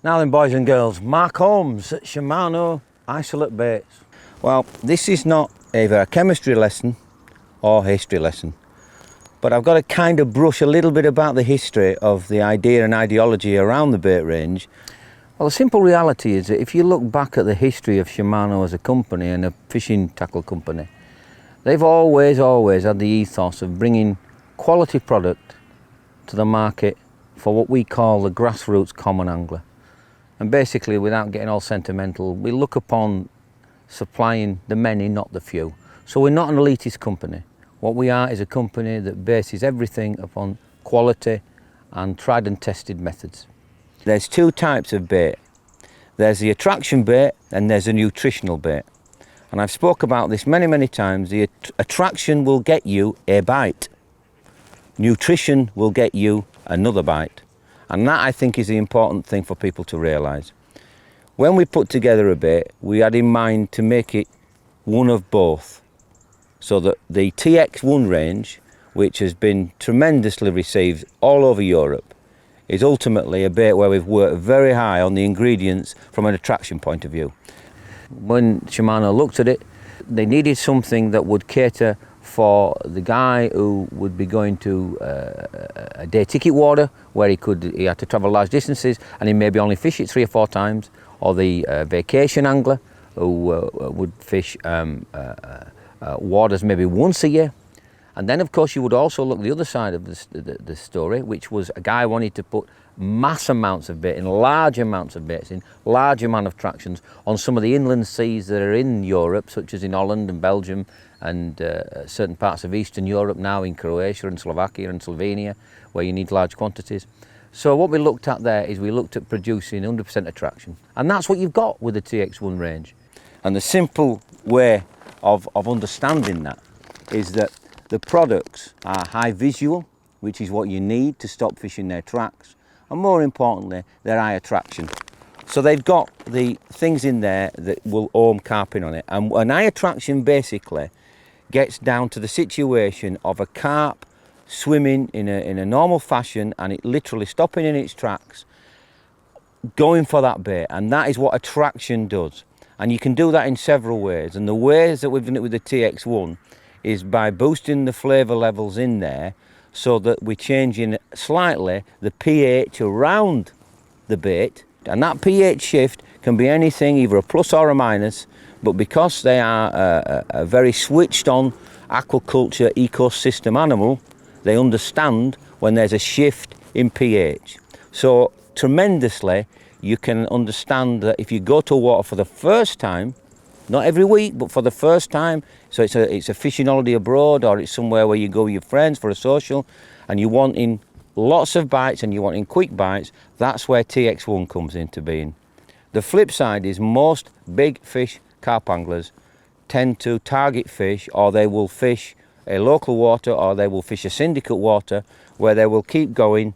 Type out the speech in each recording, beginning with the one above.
Now then, boys and girls, Mark Holmes at Shimano Isolate baits. Well, this is not either a chemistry lesson or history lesson, but I've got to kind of brush a little bit about the history of the idea and ideology around the bait range. Well, the simple reality is that if you look back at the history of Shimano as a company and a fishing tackle company, they've always had the ethos of bringing quality product to the market for what we call the grassroots common angler. And basically, without getting all sentimental, we look upon supplying the many, not the few. So we're not an elitist company. What we are is a company that bases everything upon quality and tried and tested methods. There's two types of bait. There's the attraction bait and there's a nutritional bait. And I've spoke about this many times. The attraction will get you a bite. Nutrition will get you another bite. And that, I think, is the important thing for people to realise. When we put together a bait, we had in mind to make it one of both. So that the TX1 range, which has been tremendously received all over Europe, is ultimately a bait where we've worked very high on the ingredients from an attraction point of view. When Shimano looked at it, they needed something that would cater for the guy who would be going to a day ticket water where he had to travel large distances and he maybe only fish it 3 or 4 times, or the vacation angler who would fish waters maybe once a year. And then of course you would also look the other side of the story, which was a guy wanted to put mass amounts of bait in, large amounts of baits in, large amount of tractions on some of the inland seas that are in Europe, such as in Holland and Belgium and certain parts of Eastern Europe now, in Croatia and Slovakia and Slovenia, where you need large quantities. So what we looked at there is we looked at producing 100% attraction. And that's what you've got with the TX1 range. And the simple way of understanding that is that the products are high visual, which is what you need to stop fishing their tracks, and more importantly, they're high attraction. So they've got the things in there that will own carping on it, and an high attraction basically gets down to the situation of a carp swimming in a normal fashion and it literally stopping in its tracks, going for that bait, and that is what attraction does. And you can do that in several ways, and the ways that we've done it with the TX1 is by boosting the flavour levels in there so that we're changing slightly the pH around the bait, and that pH shift can be anything, either a plus or a minus, but because they are a very switched on aquaculture ecosystem animal, they understand when there's a shift in pH. So tremendously you can understand that if you go to water for the first time, not every week, but for the first time, so it's a fishing holiday abroad, or it's somewhere where you go with your friends for a social, and you want in lots of bites and you want in quick bites, that's where TX1 comes into being. The flip side is most big fish carp anglers tend to target fish, or they will fish a local water, or they will fish a syndicate water, where they will keep going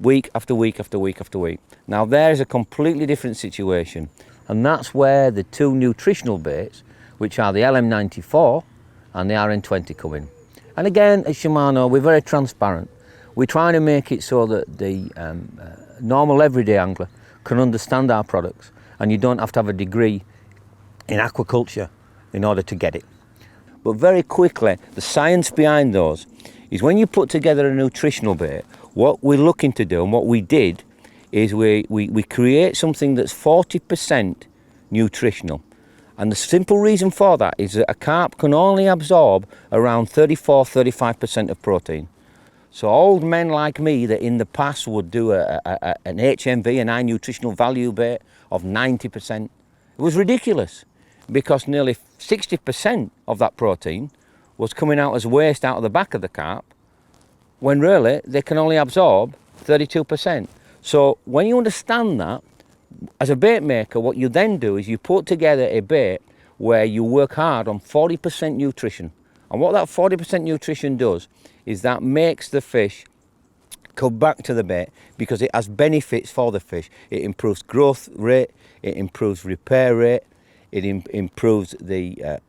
week after week after week after week. Now there's a completely different situation. And that's where the two nutritional baits, which are the LM94 and the RN20, come in. And again, at Shimano, we're very transparent. We're trying to make it so that the normal everyday angler can understand our products, and you don't have to have a degree in aquaculture in order to get it. But very quickly, the science behind those is when you put together a nutritional bait, what we're looking to do, and what we did, is we create something that's 40% nutritional. And the simple reason for that is that a carp can only absorb around 34-35% of protein. So old men like me that in the past would do an HMV, an high nutritional value bait of 90%, it was ridiculous, because nearly 60% of that protein was coming out as waste out of the back of the carp, when really they can only absorb 32%. So when you understand that, as a bait maker, what you then do is you put together a bait where you work hard on 40% nutrition. And what that 40% nutrition does is that makes the fish come back to the bait, because it has benefits for the fish. It improves growth rate, it improves repair rate, it improves the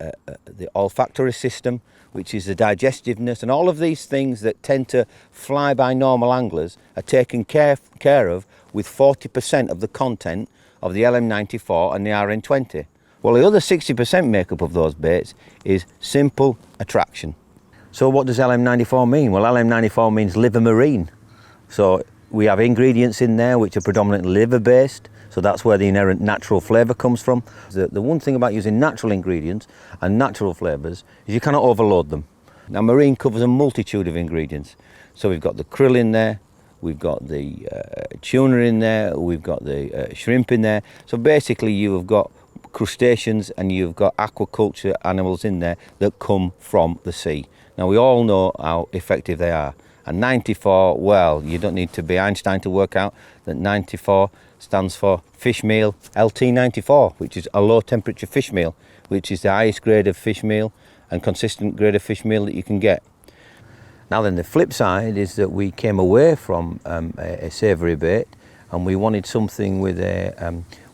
olfactory system, which is the digestiveness, and all of these things that tend to fly by normal anglers are taken care of with 40% of the content of the LM94 and the RN20. Well, the other 60% makeup of those baits is simple attraction. So what does LM94 mean? Well, LM94 means liver marine. So we have ingredients in there which are predominantly liver based, so that's where the inherent natural flavour comes from. The one thing about using natural ingredients and natural flavours is you cannot overload them. Now, marine covers a multitude of ingredients. So we've got the krill in there, we've got the tuna in there, we've got the shrimp in there. So basically you've got crustaceans and you've got aquaculture animals in there that come from the sea. Now, we all know how effective they are. And 94, well, you don't need to be Einstein to work out that 94 stands for fish meal LT94, which is a low temperature fish meal, which is the highest grade of fish meal and consistent grade of fish meal that you can get. Now then, the flip side is that we came away from a savoury bait, and we wanted something with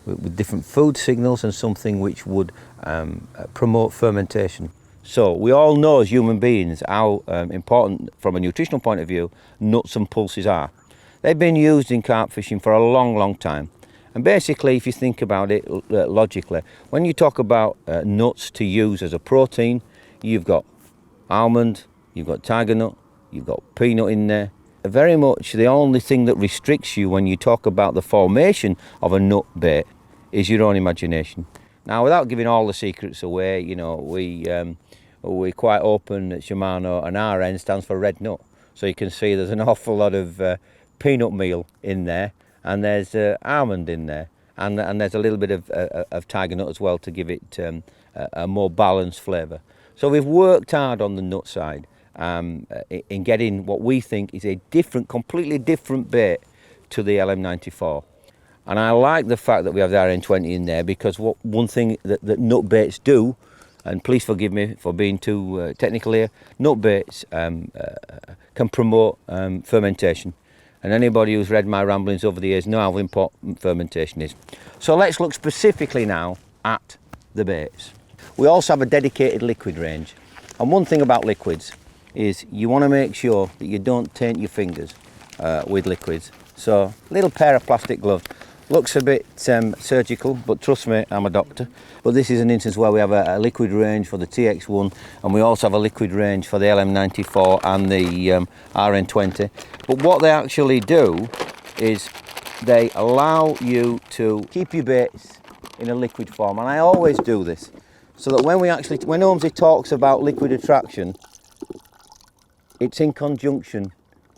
with different food signals and something which would promote fermentation. So we all know as human beings how important, from a nutritional point of view, nuts and pulses are. They've been used in carp fishing for a long, long time. And basically, if you think about it logically, when you talk about nuts to use as a protein, you've got almond, you've got tiger nut, you've got peanut in there. Very much the only thing that restricts you when you talk about the formation of a nut bait is your own imagination. Now, without giving all the secrets away, you know, we're quite open at Shimano, and RN stands for red nut. So you can see there's an awful lot of peanut meal in there, and there's almond in there, and there's a little bit of tiger nut as well to give it a more balanced flavour. So we've worked hard on the nut side in getting what we think is a completely different bait to the LM94. And I like the fact that we have the RN20 in there, because one thing that nut baits do, and please forgive me for being too technical here, nut baits can promote fermentation. And anybody who's read my ramblings over the years know how important fermentation is. So let's look specifically now at the baits. We also have a dedicated liquid range. And one thing about liquids is you want to make sure that you don't taint your fingers with liquids. So a little pair of plastic gloves. Looks a bit surgical, but trust me, I'm a doctor. But this is an instance where we have a liquid range for the TX1, and we also have a liquid range for the LM94 and the RN20. But what they actually do is they allow you to keep your baits in a liquid form. And I always do this, so that when Holmesy talks about liquid attraction, it's in conjunction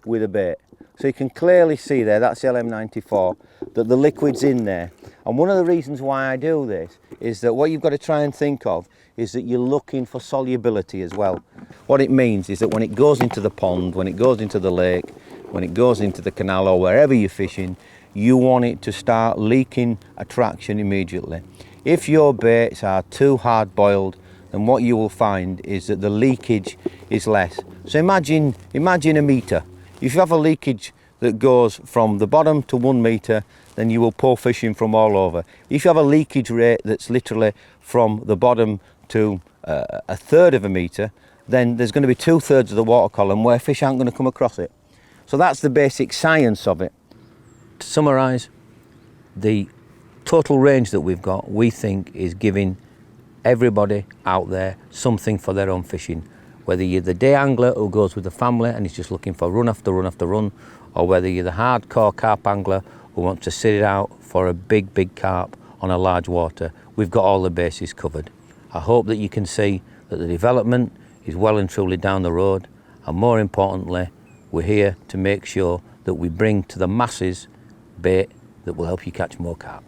with a bait. So you can clearly see there, that's the LM94, that the liquid's in there. And one of the reasons why I do this is that what you've got to try and think of is that you're looking for solubility as well. What it means is that when it goes into the pond, when it goes into the lake, when it goes into the canal or wherever you're fishing, you want it to start leaking attraction immediately. If your baits are too hard boiled, then what you will find is that the leakage is less. So imagine a meter. If you have a leakage that goes from the bottom to 1 metre, then you will pull fish in from all over. If you have a leakage rate that's literally from the bottom to a third of a metre, then there's going to be 2/3 of the water column where fish aren't going to come across it. So that's the basic science of it. To summarise, the total range that we've got, we think, is giving everybody out there something for their own fishing. Whether you're the day angler who goes with the family and is just looking for run after run after run, or whether you're the hardcore carp angler who wants to sit it out for a big carp on a large water, we've got all the bases covered. I hope that you can see that the development is well and truly down the road, and more importantly, we're here to make sure that we bring to the masses bait that will help you catch more carp.